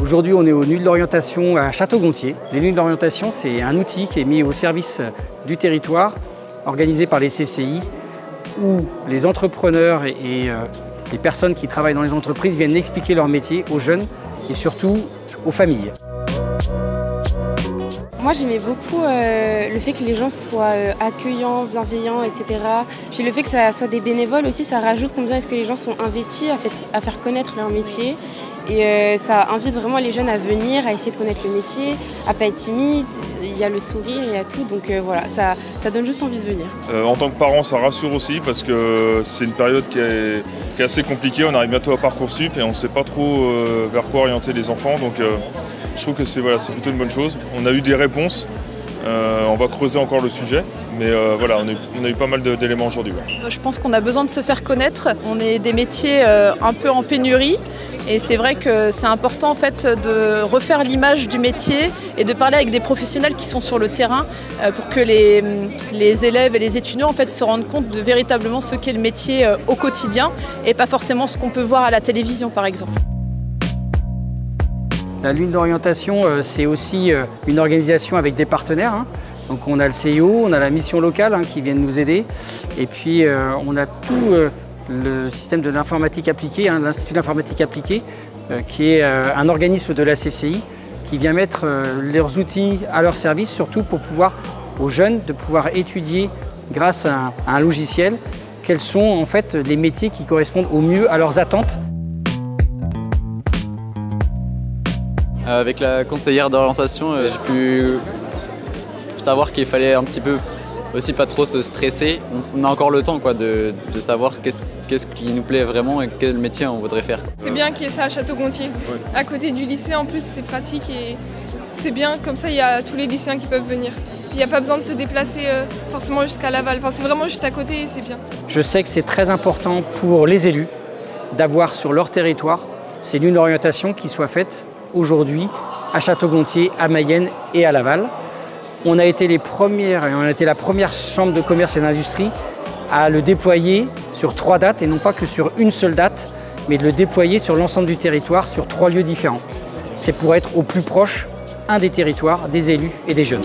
Aujourd'hui, on est aux Nuits de l'Orientation à Château-Gontier. Les Nuits de l'Orientation, c'est un outil qui est mis au service du territoire, organisé par les CCI, où les entrepreneurs et les personnes qui travaillent dans les entreprises viennent expliquer leur métier aux jeunes et surtout aux familles. Moi j'aimais beaucoup le fait que les gens soient accueillants, bienveillants, etc. Puis le fait que ça soit des bénévoles aussi, ça rajoute combien est-ce que les gens sont investis à faire connaître leur métier. Et ça invite vraiment les jeunes à venir, à essayer de connaître le métier, à pas être timide. Il y a le sourire, il y a tout, donc voilà, ça donne juste envie de venir. En tant que parent, ça rassure aussi parce que c'est une période qui est assez compliquée. On arrive bientôt à Parcoursup et on ne sait pas trop vers quoi orienter les enfants. Donc je trouve que c'est plutôt une bonne chose. On a eu des réponses, on va creuser encore le sujet. Mais voilà, on a eu pas mal d'éléments aujourd'hui. Ouais. Je pense qu'on a besoin de se faire connaître. On est des métiers un peu en pénurie. Et c'est vrai que c'est important en fait, de refaire l'image du métier et de parler avec des professionnels qui sont sur le terrain pour que les élèves et les étudiants en fait, se rendent compte de véritablement ce qu'est le métier au quotidien et pas forcément ce qu'on peut voir à la télévision par exemple. La Lune d'orientation, c'est aussi une organisation avec des partenaires. Donc on a le CIO, on a la mission locale qui viennent nous aider. Et puis on a tout le système de l'informatique appliquée, l'Institut d'informatique appliquée, qui est un organisme de la CCI qui vient mettre leurs outils à leur service, surtout pour pouvoir aux jeunes de pouvoir étudier grâce à un logiciel quels sont en fait les métiers qui correspondent au mieux à leurs attentes. Avec la conseillère d'orientation, j'ai pu savoir qu'il fallait un petit peu aussi pas trop se stresser. On a encore le temps de savoir qu'est-ce qui nous plaît vraiment et quel métier on voudrait faire. C'est bien qu'il y ait ça à Château-Gontier. Ouais. À côté du lycée, en plus, c'est pratique et c'est bien. Comme ça, il y a tous les lycéens qui peuvent venir. Puis, il n'y a pas besoin de se déplacer forcément jusqu'à Laval. Enfin, c'est vraiment juste à côté et c'est bien. Je sais que c'est très important pour les élus d'avoir sur leur territoire ces lunes d'orientation qui soient faites aujourd'hui à Château-Gontier, à Mayenne et à Laval. On a été la première chambre de commerce et d'industrie à le déployer sur 3 dates et non pas que sur une seule date, mais de le déployer sur l'ensemble du territoire sur 3 lieux différents. C'est pour être au plus proche des territoires, des élus et des jeunes.